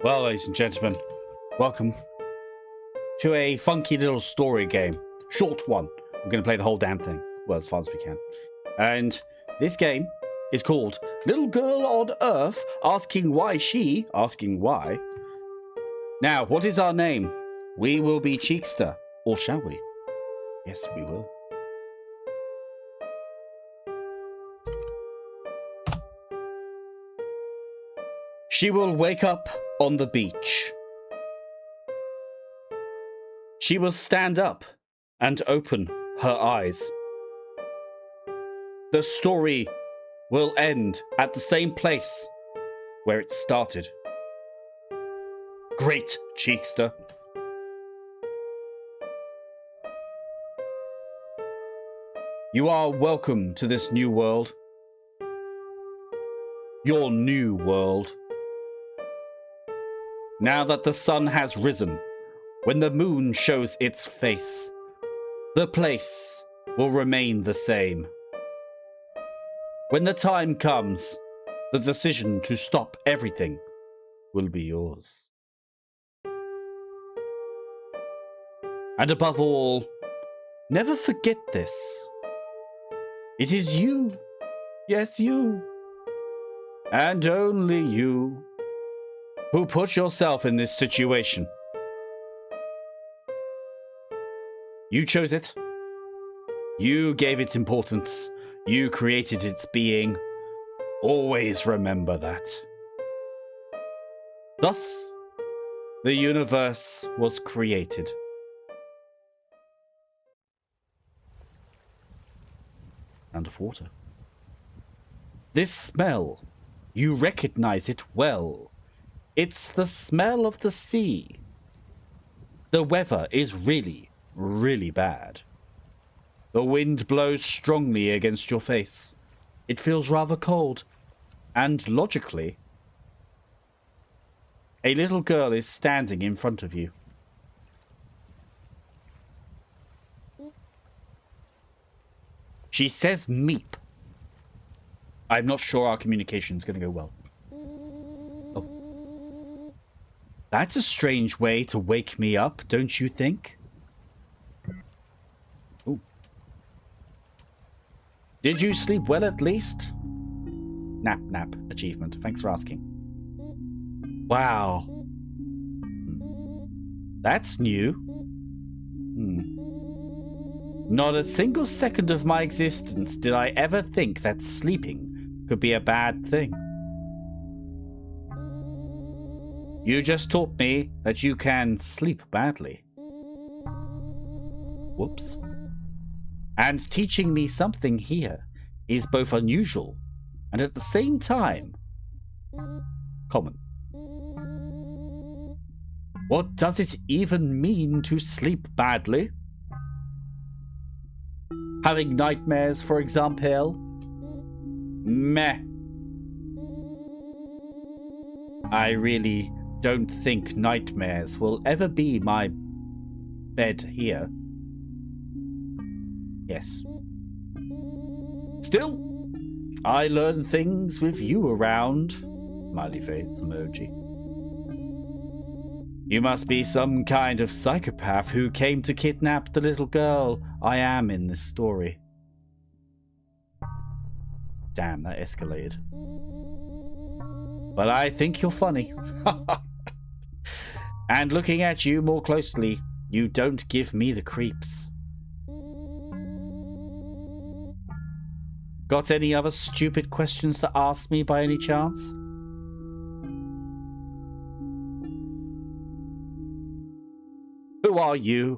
Well, ladies and gentlemen, welcome to a funky little story game. Short one. We're going to play the whole damn thing. Well, as far as we can. And this game is called Little Girl on Earth Asking Why She Asking Why. Now, what is our name? We will be Cheekster. Or shall we? Yes, we will. She will wake up on the beach. She will stand up and open her eyes. The story will end at the same place where it started. Great, Cheekster. You are welcome to this new world. Your new world. Now that the sun has risen, when the moon shows its face, the place will remain the same. When the time comes, the decision to stop everything will be yours. And above all, never forget this. It is you, yes you, and only you, who put yourself in this situation. You chose it. You gave it importance. You created its being. Always remember that. Thus, the universe was created. Sound of water. This smell, you recognize it well. It's the smell of the sea. The weather is really, really bad. The wind blows strongly against your face. It feels rather cold. And logically, a little girl is standing in front of you. She says meep. I'm not sure our communication is going to go well. Oh. That's a strange way to wake me up, don't you think? Ooh. Did you sleep well at least? Nap achievement. Thanks for asking. Wow. That's new. Not a single second of my existence did I ever think that sleeping could be a bad thing. You just taught me that you can sleep badly. Whoops. And teaching me something here is both unusual and at the same time common. What does it even mean to sleep badly? Having nightmares, for example? Meh. I really don't think nightmares will ever be my bed here. Yes. Still, I learn things with you around. Smiley face emoji. You must be some kind of psychopath who came to kidnap the little girl I am in this story. Damn, that escalated. But I think you're funny. And looking at you more closely, you don't give me the creeps. Got any other stupid questions to ask me by any chance? Who are you?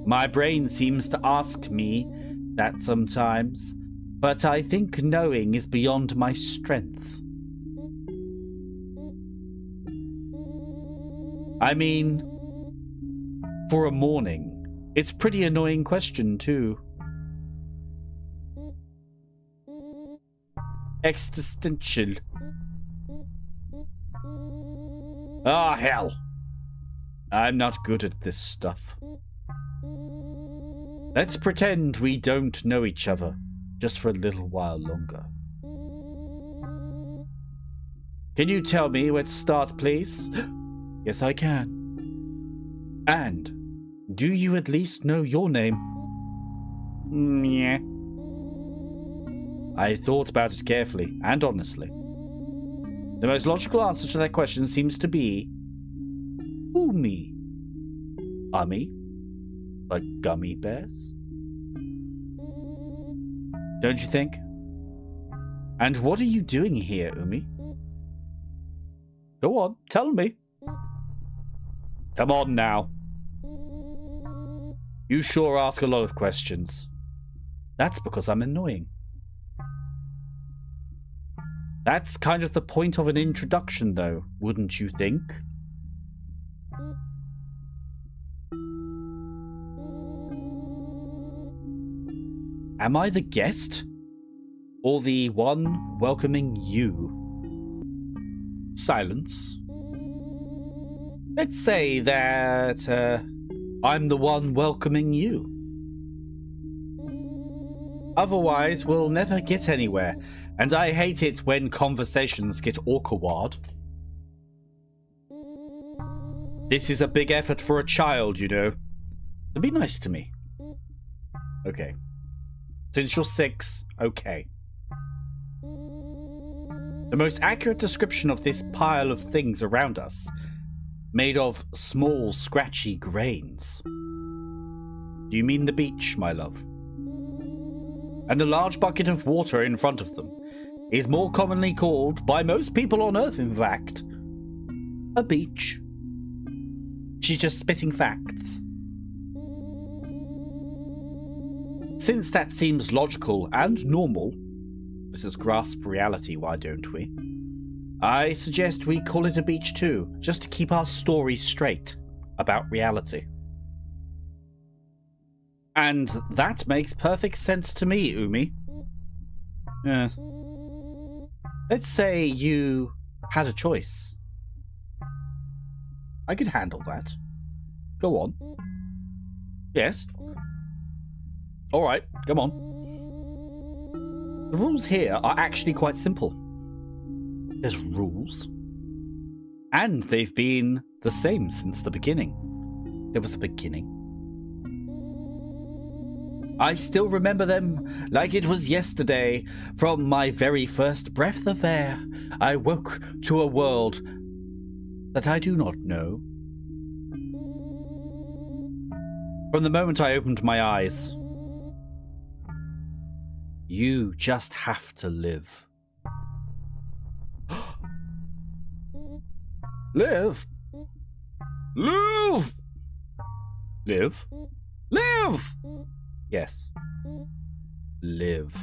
My brain seems to ask me that sometimes, but I think knowing is beyond my strength. I mean, for a morning, it's a pretty annoying question too. Existential. Ah, hell. I'm not good at this stuff. Let's pretend we don't know each other, just for a little while longer. Can you tell me where to start, please? Yes, I can. And do you at least know your name? Yeah. I thought about it carefully and honestly. The most logical answer to that question seems to be Umi. Ummy? Like gummy bears? Don't you think? And what are you doing here, Umi? Go on, tell me. Come on now. You sure ask a lot of questions. That's because I'm annoying. That's kind of the point of an introduction, though, wouldn't you think? Am I the guest? Or the one welcoming you? Silence. Let's say that I'm the one welcoming you. Otherwise, we'll never get anywhere, and I hate it when conversations get awkward. This is a big effort for a child, you know. So be nice to me. Okay. Since you're 6, okay. The most accurate description of this pile of things around us, made of small, scratchy grains. Do you mean the beach, my love? And the large bucket of water in front of them is more commonly called, by most people on Earth in fact, a beach. She's just spitting facts. Since that seems logical and normal, let us grasp reality, why don't we? I suggest we call it a beach too, just to keep our story straight about reality. And that makes perfect sense to me, Umi. Yes. Let's say you had a choice. I could handle that. Go on. Yes. Alright, come on. The rules here are actually quite simple. There's rules. And they've been the same since the beginning. There was a beginning. I still remember them like it was yesterday. From my very first breath of air, I woke to a world that I do not know. From the moment I opened my eyes, you just have to live. Live? Live! Live? Live! Yes. Live.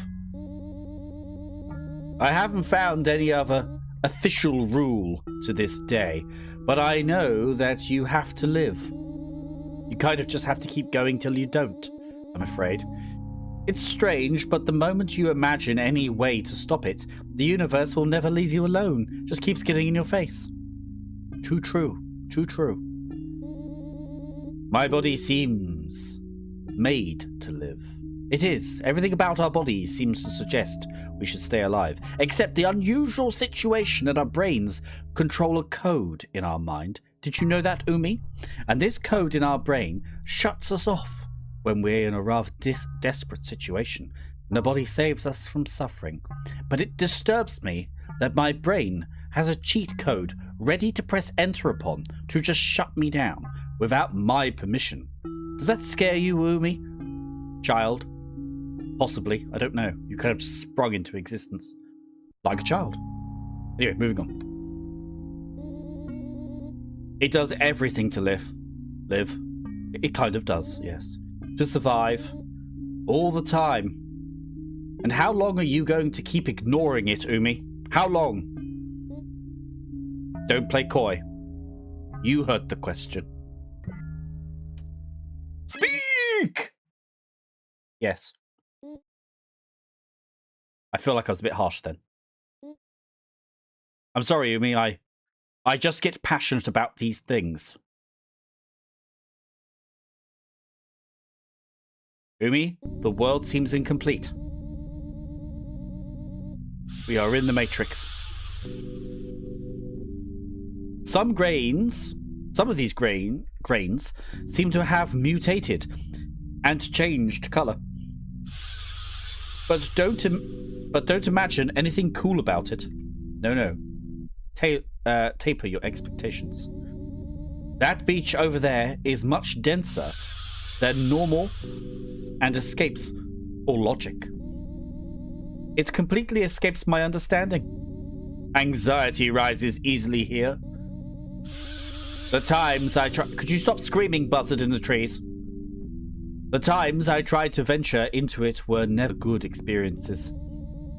I haven't found any other official rule to this day, but I know that you have to live. You kind of just have to keep going till you don't, I'm afraid. It's strange, but the moment you imagine any way to stop it, the universe will never leave you alone. Just keeps getting in your face. Too true. Too true. My body seems made to live. It is. Everything about our bodies seems to suggest we should stay alive, except the unusual situation that our brains control a code in our mind. Did you know that, Umi? And this code in our brain shuts us off when we're in a rather desperate situation, and the body saves us from suffering. But it disturbs me that my brain has a cheat code ready to press enter upon to just shut me down without my permission. Does that scare you, Umi? Child? Possibly. I don't know. You kind of just sprung into existence. Like a child. Anyway, moving on. It does everything to live. Live. It kind of does, yes. To survive. All the time. And how long are you going to keep ignoring it, Umi? How long? Don't play coy. You heard the question. Speak! Yes. I feel like I was a bit harsh then. I'm sorry, Umi. I just get passionate about these things. Umi, the world seems incomplete. We are in the Matrix. Some of these grains seem to have mutated and changed color. But don't imagine anything cool about it. No. Taper your expectations. That beach over there is much denser than normal and escapes all logic. It completely escapes my understanding. Anxiety rises easily here. The times I try... Could you stop screaming, buzzard in the trees? The times I tried to venture into it were never good experiences.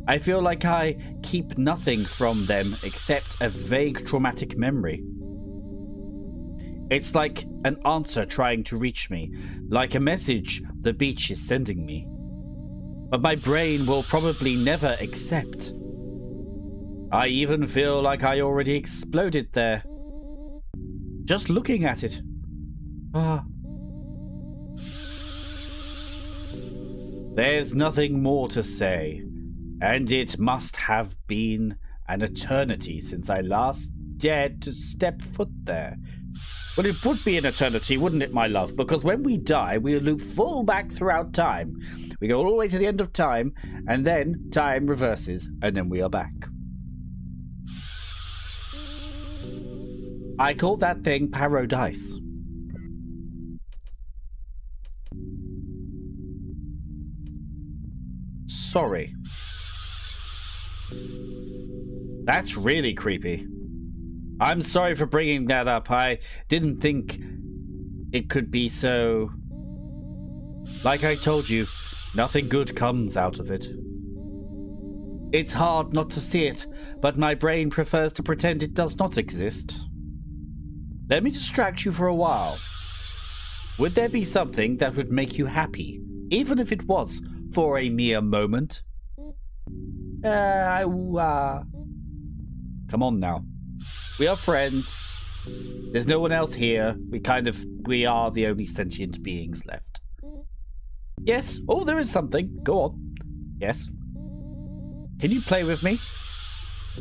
I feel like I keep nothing from them except a vague traumatic memory. It's like an answer trying to reach me, like a message the beach is sending me. But my brain will probably never accept. I even feel like I already exploded there. Just looking at it. There's nothing more to say, and it must have been an eternity since I last dared to step foot there. Well, it would be an eternity, wouldn't it, my love? Because when we die, we loop full back throughout time. We go all the way to the end of time, and then time reverses, and then we are back. I call that thing paradise. Sorry. That's really creepy. I'm sorry for bringing that up. I didn't think it could be so... Like I told you, nothing good comes out of it. It's hard not to see it, but my brain prefers to pretend it does not exist. Let me distract you for a while. Would there be something that would make you happy, even if it was for a mere moment? Come on now. We are friends. There's no one else here. We are the only sentient beings left. Yes? Oh, there is something. Go on. Yes? Can you play with me?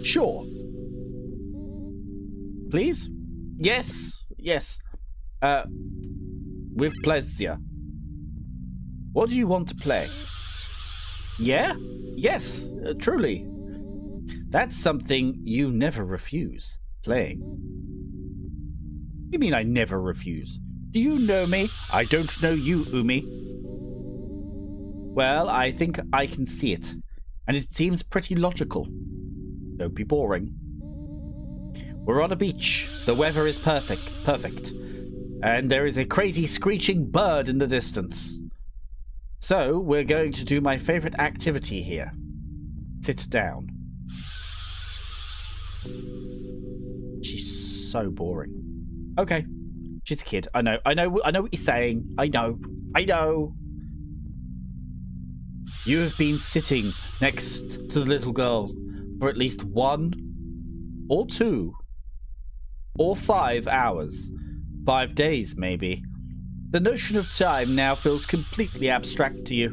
Sure. Please? Yes. Yes. With pleasure. What do you want to play? Yeah? Yes, truly. That's something you never refuse. Playing. What do you mean I never refuse? Do you know me? I don't know you, Umi. Well, I think I can see it, and it seems pretty logical. Don't be boring. We're on a beach. The weather is perfect, and there is a crazy screeching bird in the distance. So, we're going to do my favorite activity here. Sit down. She's so boring. Okay. She's a kid. I know what you're saying. I know. You have been sitting next to the little girl for at least 1 or 2 or 5 hours. 5 days, maybe. The notion of time now feels completely abstract to you.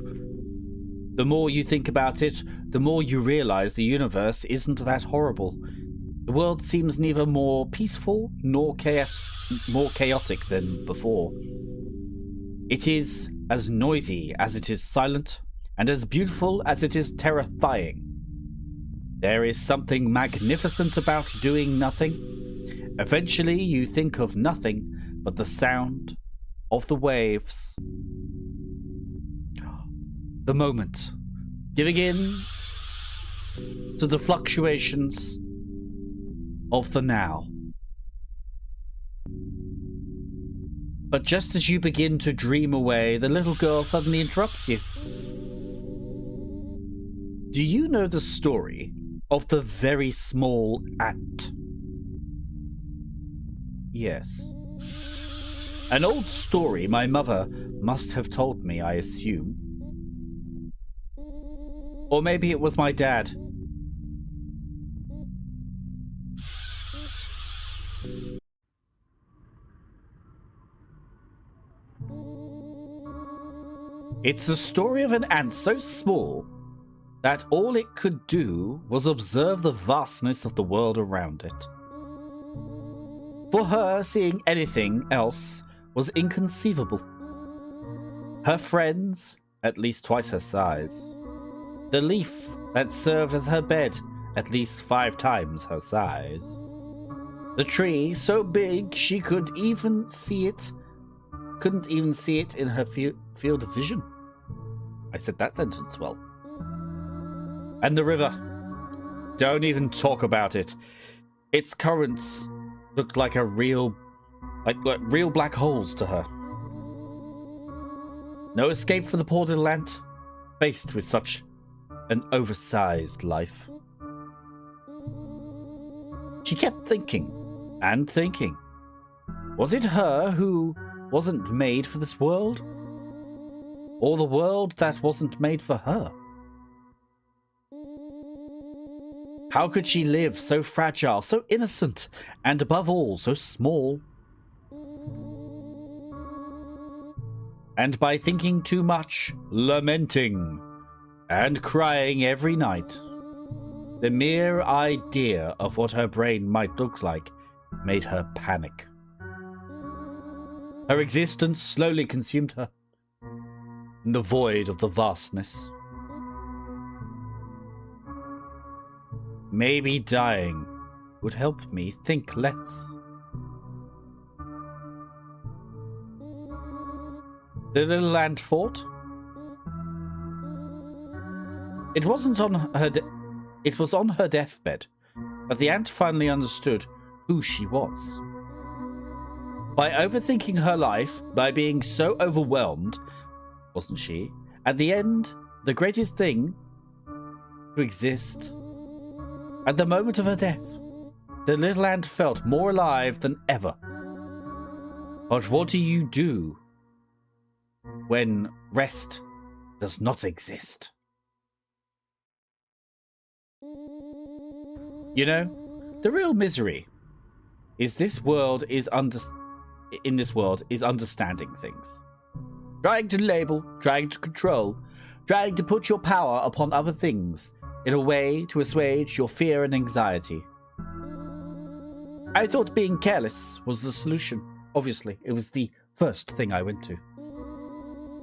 The more you think about it, the more you realize the universe isn't that horrible. The world seems neither more peaceful nor more chaotic than before. It is as noisy as it is silent, and as beautiful as it is terrifying. There is something magnificent about doing nothing. Eventually you think of nothing but the sound of the waves. The moment. Giving in to the fluctuations of the now. But just as you begin to dream away, the little girl suddenly interrupts you. Do you know the story of the very small ant? Yes. An old story my mother must have told me, I assume. Or maybe it was my dad. It's the story of an ant so small that all it could do was observe the vastness of the world around it. For her, seeing anything else was inconceivable. Her friends, at least twice her size. The leaf that served as her bed, at least 5 times her size. The tree so big she couldn't even see it in her field of vision. I said that sentence well. And the river. Don't even talk about it. Its currents looked like real black holes to her. No escape for the poor little ant, faced with such an oversized life. She kept thinking and thinking. Was it her who wasn't made for this world? Or the world that wasn't made for her? How could she live so fragile, so innocent, and above all, so small? And by thinking too much, lamenting, and crying every night, the mere idea of what her brain might look like made her panic. Her existence slowly consumed her in the void of the vastness. Maybe dying would help me think less. The little ant thought. It was on her deathbed that the ant finally understood who she was. By overthinking her life, by being so overwhelmed, wasn't she, at the end, the greatest thing to exist? At the moment of her death, the little ant felt more alive than ever. But what do you do when rest does not exist? You know, the real misery in this world is understanding things. Trying to label, trying to control, trying to put your power upon other things in a way to assuage your fear and anxiety. I thought being careless was the solution. Obviously, it was the first thing I went to.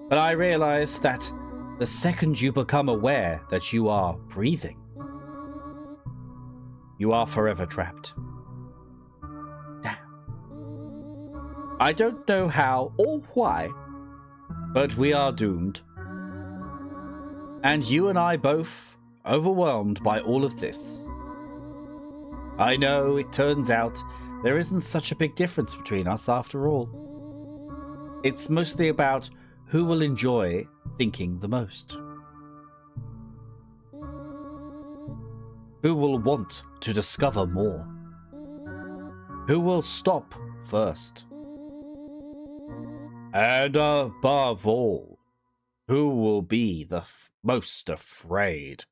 But I realized that the second you become aware that you are breathing, you are forever trapped. Damn. I don't know how or why, but we are doomed. And you and I both overwhelmed by all of this. I know it turns out there isn't such a big difference between us after all. It's mostly about who will enjoy thinking the most. Who will want to discover more? Who will stop first? And above all, who will be the most afraid?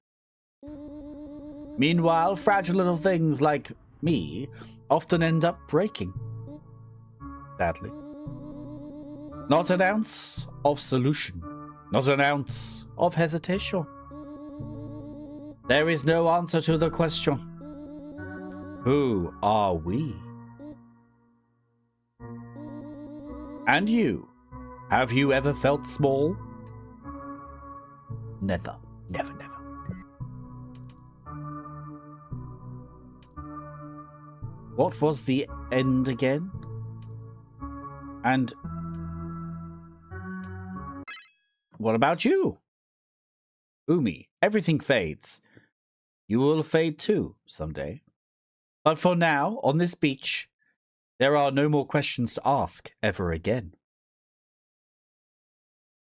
Meanwhile, fragile little things like me often end up breaking. Sadly. Not an ounce of solution, not an ounce of hesitation. There is no answer to the question, who are we? And you, have you ever felt small? Never, never, never. What was the end again? And what about you? Umi, everything fades. You will fade too, someday. But for now, on this beach, there are no more questions to ask ever again.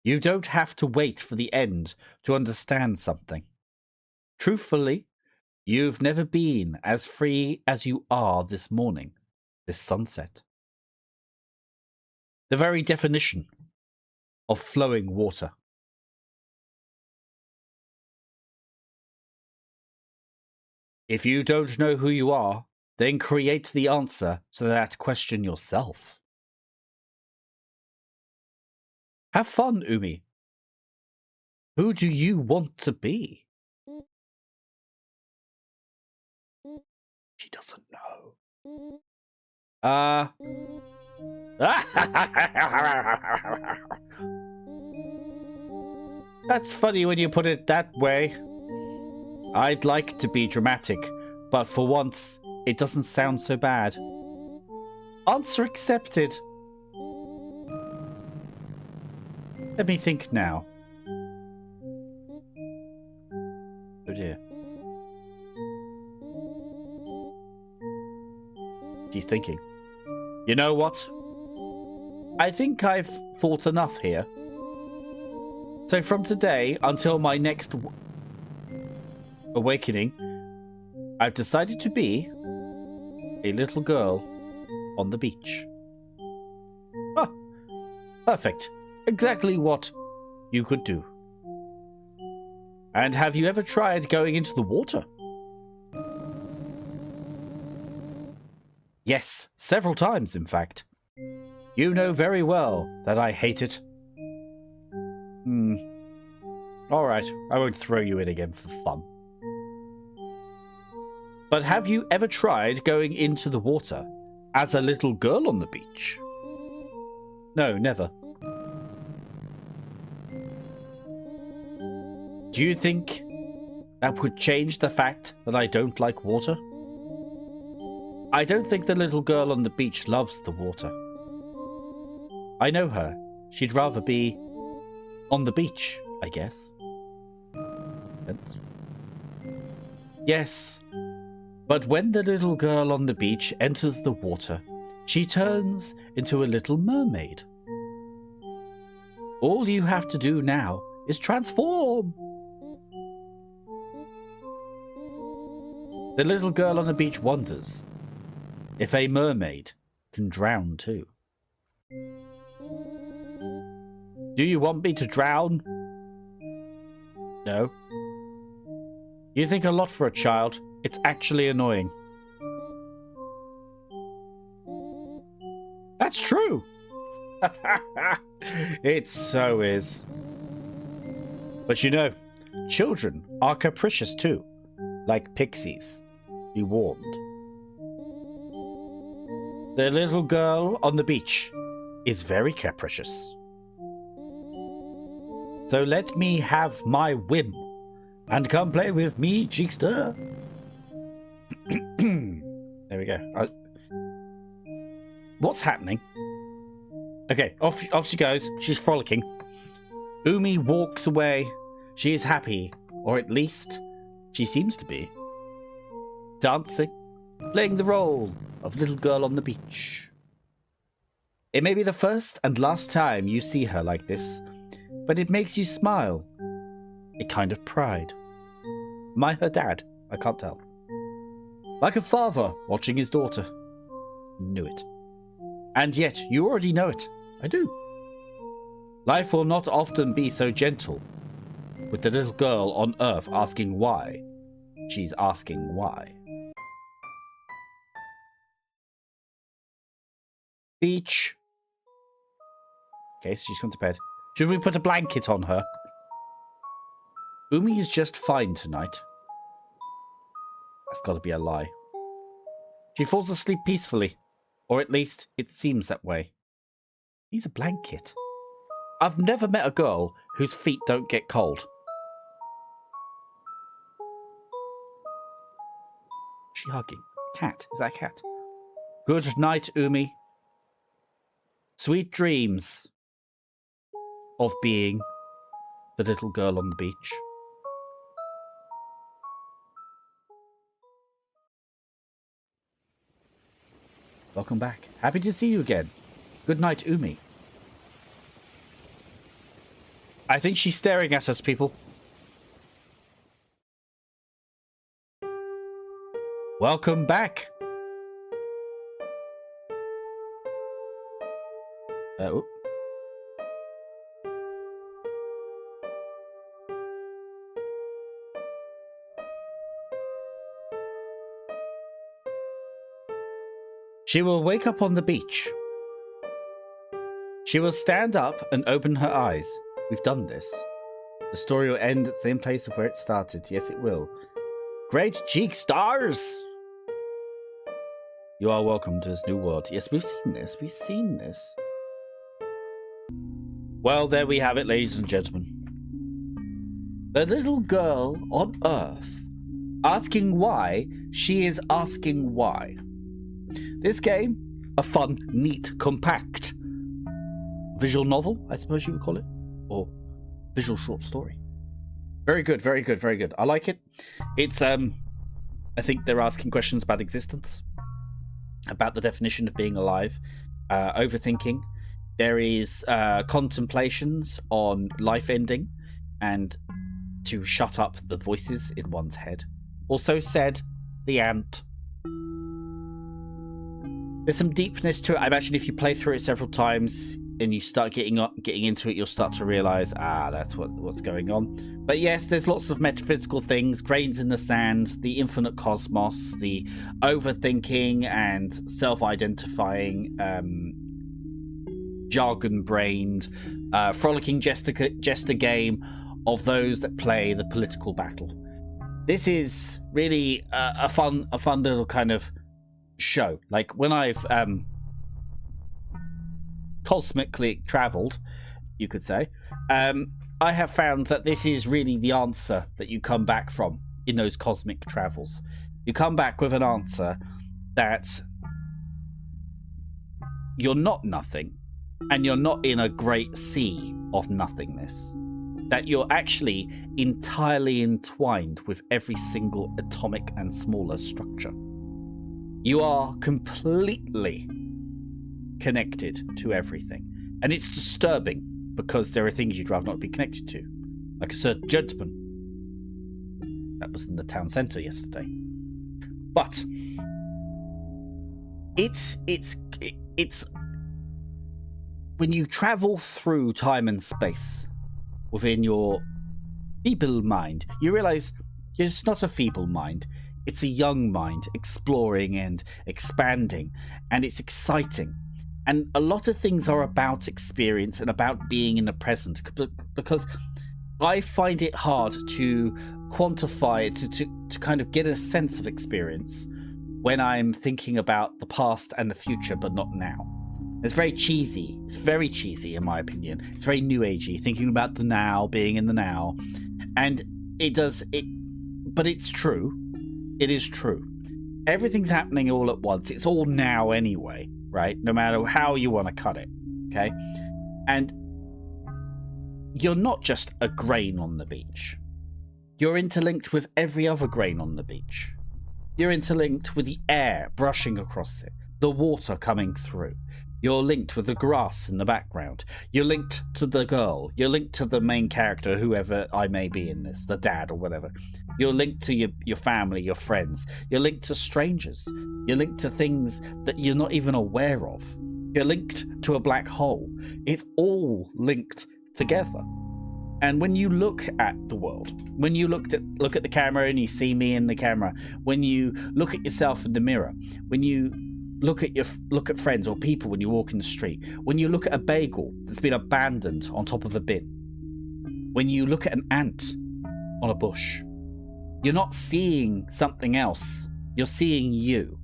You don't have to wait for the end to understand something. Truthfully, you've never been as free as you are this morning, this sunset. The very definition of flowing water. If you don't know who you are, then create the answer to that question yourself. Have fun, Umi. Who do you want to be? She doesn't know. That's funny when you put it that way. I'd like to be dramatic, but for once, it doesn't sound so bad. Answer accepted. Let me think now. Oh dear. She's thinking. You know what? I think I've thought enough here. So from today until my next awakening, I've decided to be a little girl on the beach. Ah, perfect. Exactly what you could do. And have you ever tried going into the water? Yes, several times, in fact. You know very well that I hate it. Alright, I won't throw you in again for fun. But have you ever tried going into the water as a little girl on the beach? No, never. Do you think that would change the fact that I don't like water? I don't think the little girl on the beach loves the water. I know her. She'd rather be on the beach, I guess. Yes, but when the little girl on the beach enters the water, she turns into a little mermaid. All you have to do now is transform. The little girl on the beach wonders if a mermaid can drown too. Do you want me to drown? No. You think a lot for a child. It's actually annoying. That's true. It so is. But you know, children are capricious too, like pixies. Be warned. The little girl on the beach is very capricious. So let me have my whim and come play with me, Cheekster. There we go. What's happening? Okay, off she goes. She's frolicking. Umi walks away. She is happy, or at least she seems to be. Dancing, playing the role of little girl on the beach. It may be the first and last time you see her like this, but it makes you smile. A kind of pride. Am I her dad? I can't tell. Like a father watching his daughter. Knew it. And yet, you already know it. I do. Life will not often be so gentle, with the little girl on Earth asking why. She's asking why. Beach. Okay, so she's gone to bed. Should we put a blanket on her? Umi is just fine tonight. That's got to be a lie. She falls asleep peacefully. Or at least, it seems that way. Needs a blanket. I've never met a girl whose feet don't get cold. Is she hugging? Cat. Is that a cat? Good night, Umi. Sweet dreams of being the little girl on the beach. Welcome back. Happy to see you again. Good night, Umi. I think she's staring at us, people. Welcome back. Oh. She will wake up on the beach. She will stand up and open her eyes. We've done this. The story will end at the same place where it started. Yes, it will. Great cheek stars! You are welcome to this new world. Yes, we've seen this. We've seen this. Well, there we have it, ladies and gentlemen. The little girl on Earth asking why she is asking why. This game, a fun, neat, compact visual novel, I suppose you would call it, or visual short story. Very good, very good, very good. I like it. It's, I think they're asking questions about existence, about the definition of being alive, overthinking. There is contemplations on life ending and to shut up the voices in one's head. Also said the ant. There's some deepness to it. I imagine if you play through it several times and you start getting into it, you'll start to realize, that's what's going on. But yes, there's lots of metaphysical things, grains in the sand, the infinite cosmos, the overthinking and self-identifying, jargon-brained, frolicking jester game of those that play the political battle. This is really a fun little kind of show. Like when I've cosmically traveled, you could say, I have found that this is really the answer that you come back from in those cosmic travels. You come back with an answer that you're not nothing, and you're not in a great sea of nothingness. That you're actually entirely entwined with every single atomic and smaller structure. You are completely connected to everything. And it's disturbing because there are things you'd rather not be connected to. Like a certain gentleman that was in the town centre yesterday. But it's when you travel through time and space within your feeble mind, you realize it's not a feeble mind. It's a young mind exploring and expanding, and it's exciting. And a lot of things are about experience and about being in the present, because I find it hard to quantify it, to kind of get a sense of experience when I'm thinking about the past and the future, but not now. It's very cheesy. It's very cheesy, in my opinion. It's very new agey, thinking about the now, being in the now. And but it's true. It is true. Everything's happening all at once. It's all now anyway, right? No matter how you want to cut it, okay? And you're not just a grain on the beach. You're interlinked with every other grain on the beach. You're interlinked with the air brushing across it, the water coming through. You're linked with the grass in the background. You're linked to the girl. You're linked to the main character, whoever I may be in this, the dad or whatever. You're linked to your family, your friends. You're linked to strangers. You're linked to things that you're not even aware of. You're linked to a black hole. It's all linked together. And when you look at the world, when you look at the camera and you see me in the camera, when you look at yourself in the mirror, when you look at friends or people when you walk in the street, when you look at a bagel that's been abandoned on top of a bin, when you look at an ant on a bush, you're not seeing something else. You're seeing you,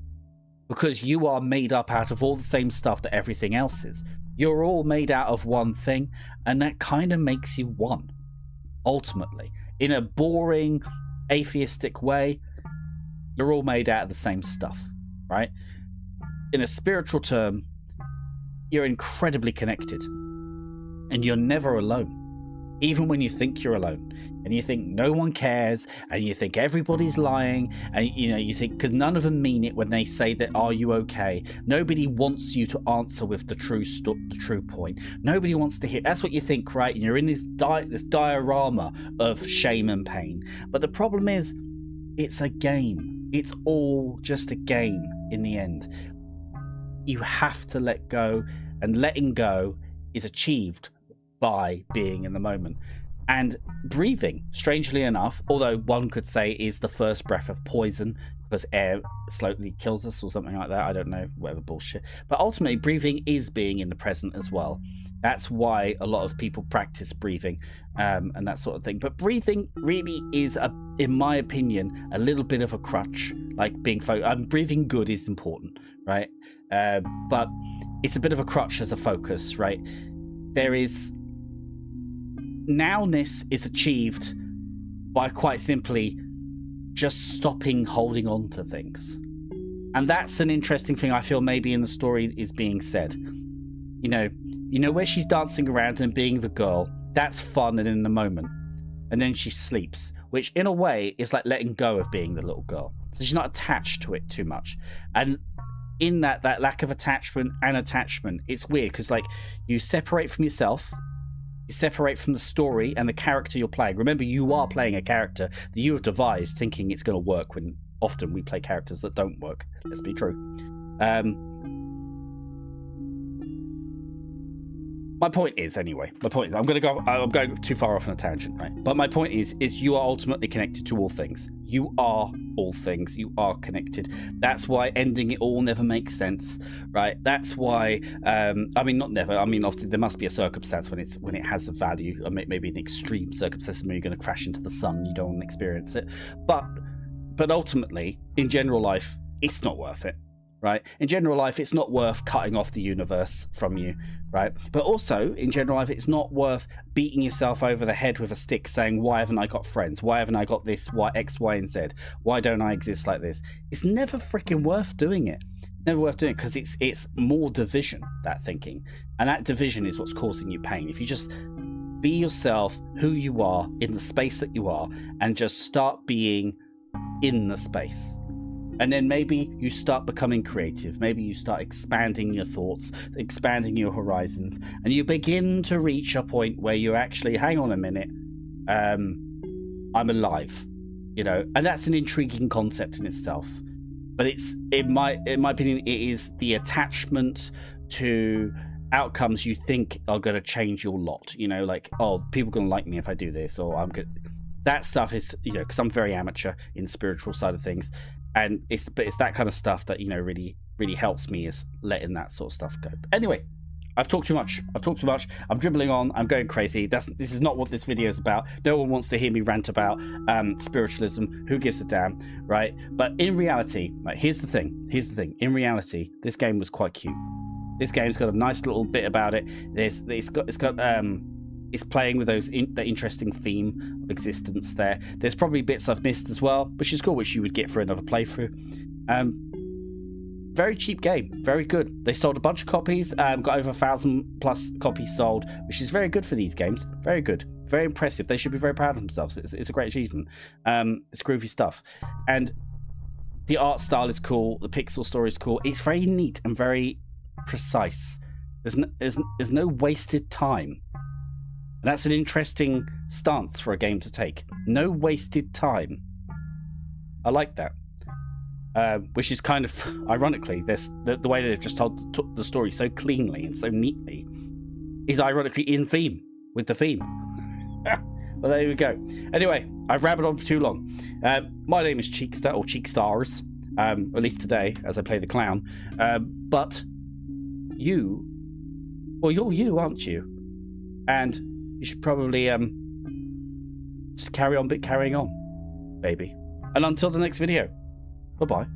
because you are made up out of all the same stuff that everything else is. You're all made out of one thing, and that kind of makes you one, ultimately. In a boring, atheistic way, you're all made out of the same stuff, right? In a spiritual term, you're incredibly connected, and you're never alone. Even when you think you're alone, and you think no one cares, and you think everybody's lying, and you think, because none of them mean it when they say that, are you okay? Nobody wants you to answer with the true point. Nobody wants to hear. That's what you think, right? And you're in this diorama of shame and pain. But the problem is, it's a game. It's all just a game in the end. You have to let go, and letting go is achieved by being in the moment. And breathing, strangely enough, although one could say is the first breath of poison because air slowly kills us or something like that, I don't know, whatever bullshit. But ultimately, breathing is being in the present as well. That's why a lot of people practice breathing and that sort of thing. But breathing really is, in my opinion, a little bit of a crutch. Like breathing good is important, right? But it's a bit of a crutch as a focus, right? There is nowness is achieved by quite simply just stopping holding on to things. And that's an interesting thing I feel maybe in the story is being said. You know where she's dancing around and being the girl, that's fun and in the moment. And then she sleeps, which in a way is like letting go of being the little girl. So she's not attached to it too much. And in that lack of attachment, it's weird because like you separate from yourself, you separate from the story and the character you're playing. Remember, you are playing a character that you have devised thinking it's going to work, when often we play characters that don't work. Let's be true. My point is, I'm going too far off on a tangent, right? But my point is you are ultimately connected to all things. You are all things. You are connected. That's why ending it all never makes sense, right? That's why, not never. I mean, obviously there must be a circumstance when it has a value, or maybe an extreme circumstance where you're going to crash into the sun. You don't want to experience it, but ultimately, in general life, it's not worth it. Right? In general life, it's not worth cutting off the universe from you, right? But also, in general life, it's not worth beating yourself over the head with a stick saying, why haven't I got friends? Why haven't I got this? Why X, Y, and Z? Why don't I exist like this? It's never freaking worth doing it. Never worth doing it, because it's more division, that thinking. And that division is what's causing you pain. If you just be yourself, who you are, in the space that you are, and just start being in the space. And then maybe you start becoming creative. Maybe you start expanding your thoughts, expanding your horizons, and you begin to reach a point where you actually, hang on a minute, I'm alive, and that's an intriguing concept in itself. But in my opinion, it is the attachment to outcomes you think are going to change your lot. Like, oh, people are going to like me if I do this, or I'm good. That stuff is, because I'm very amateur in the spiritual side of things. And it's that kind of stuff that, really, really helps me, is letting that sort of stuff go. But anyway, I've talked too much. I'm dribbling on. I'm going crazy. This is not what this video is about. No one wants to hear me rant about spiritualism. Who gives a damn, right? But in reality, right, here's the thing. In reality, this game was quite cute. This game's got a nice little bit about it. It's playing with the interesting theme of existence there. There's probably bits I've missed as well, which is cool, which you would get for another playthrough. Very cheap game, very good. They sold a bunch of copies, got over 1,000+ copies sold, which is very good for these games. Very good, very impressive. They should be very proud of themselves. It's a great achievement. It's groovy stuff. And the art style is cool, the pixel story is cool. It's very neat and very precise. There's no wasted time. And that's an interesting stance for a game to take. No wasted time. I like that. Which is kind of, ironically, the way they've just told the story so cleanly and so neatly is ironically in theme with the theme. Well, there we go. Anyway, I've rabbled on for too long. My name is Cheekster, or Cheekstars, at least today, as I play the clown. But you're you, aren't you? And you should probably just carrying on, baby. And until the next video, bye-bye.